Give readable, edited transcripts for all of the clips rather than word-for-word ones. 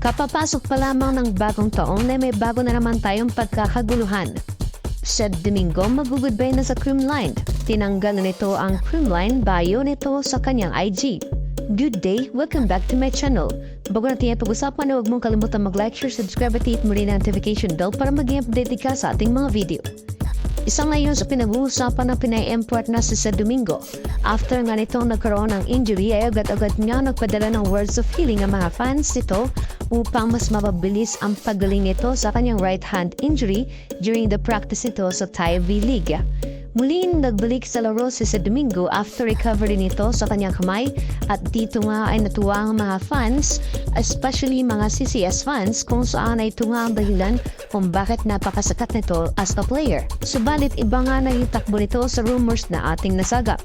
Kapapasok pa lamang ng bagong taong na may bago na naman tayong pagkakaguluhan. Sa Domingo, mag-goodbye na sa Creamline. Tinanggal na nito ang Creamline bio nito sa kanyang IG. Good day, welcome back to my channel. Bago natin yung pag-usapan, huwag mong kalimutan mag-like, share, subscribe at hit mo rin ang notification bell para maging update ka sa ating mga video. Isa ngayon sa pinag-uusapan na pinay-import na si Sa Domingo. After nga nitong nagkaroon ng injury ay agad-agad nga nagpadala ng words of healing ang mga fans nito upang mas mapabilis ang paggaling nito sa kanyang right hand injury during the practice nito sa Thai V-League. Muling nagbalik sa laro si Sa Domingo after recovery nito sa kanyang kamay at dito nga ay natuwa ang mga fans, especially mga CCS fans kung saan ay ito nga ang dahilan kung bakit napakasakat nito as a player. Subalit iba nga naging takbo nito sa rumors na ating nasagap.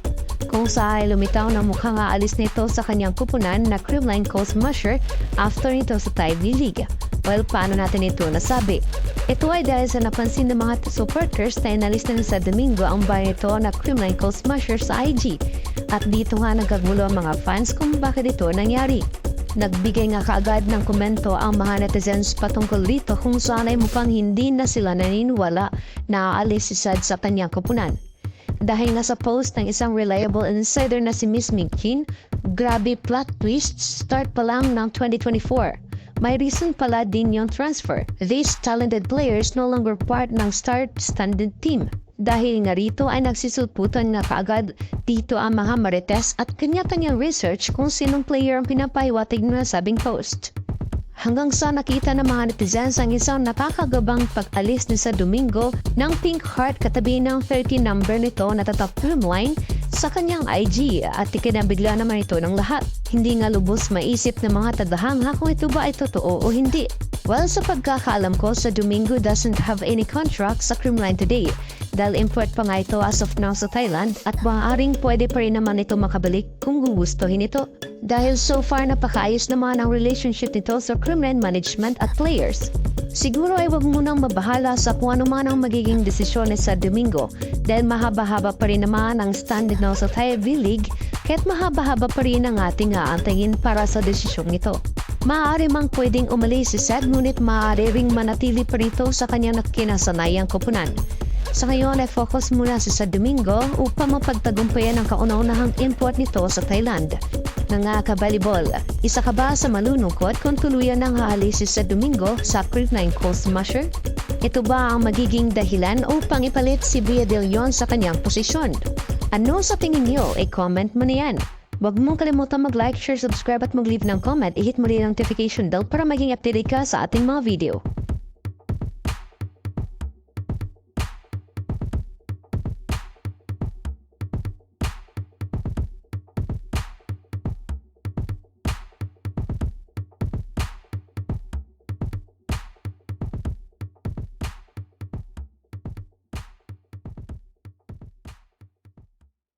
Kung saan ay lumitaw na mukhang aalis nito sa kanyang kupunan na Creamline Coast Musher after nito sa Thai V-League. Well, paano natin ito nasabi? Ito ay dahil sa napansin ng mga supporters na inalis na Sa Domingo ang bayan nito na Creamline Coast Musher sa IG. At dito nga nagkagulo ang mga fans kung bakit ito nangyari. Nagbigay nga kaagad ng komento ang mga netizens patungkol dito kung saan ay mukhang hindi na sila naniniwala na aalis si Sad sa kanyang kupunan. Dahil nga sa post ng isang reliable insider na si Miss Mingkin, grabe plot twist, start pa lang ng 2024. May reason pala din yung transfer. These talented players no longer part ng star-standard team. Dahil nga rito ay nagsisulputan nga kaagad dito ang mga marites at kanya-kanyang research kung sinong player ang pinapahiwatig na sabing post. Hanggang sa nakita ng mga netizens ang isang nakakagabang pag-alis ni Sa Domingo ng pink heart katabi ng 30 number nito na tatak Creamline sa kanyang IG at ikinabigla naman ito ng lahat. Hindi nga lubos maisip ng mga tagahanga kung ito ba ay totoo o hindi. Well, sa pagkakaalam ko, Sa Domingo doesn't have any contract sa Creamline today dahil import pa nga ito as of now sa Thailand at maaaring pwede pa rin naman ito makabalik kung gugustuhin ito. Dahil so far napakaayos naman ang relationship nito sa Creamline management at players. Siguro ay wag munang mabahala sa kung ano man ang magiging desisyon ni Sa Domingo dahil mahaba-haba pa rin naman ang stand nito sa Thai V-League kahit mahaba-haba pa rin ang ating aantayin para sa desisyong ito. Maaari mang pwedeng umalis si Sad ngunit maaari ring manatili pa rito sa kanyang nakinasanayang kupunan. Sa ngayon ay focus muna si Sa Domingo upang mapagtagumpayan ang kauna-unahang import nito sa Thailand. Mga kabalibol, isa ka ba sa malulungkot kung tuluyan ng haalis si Sa Domingo sa Creamline Coast Musher? Ito ba ang magiging dahilan upang ipalit si Bea De Leon sa kanyang posisyon? Ano sa tingin niyo? I-comment mo na yan. Huwag mong kalimutan mag-like, share, subscribe at mag-leave ng comment. I-hit mo rin ang notification bell para maging updated ka sa ating mga video.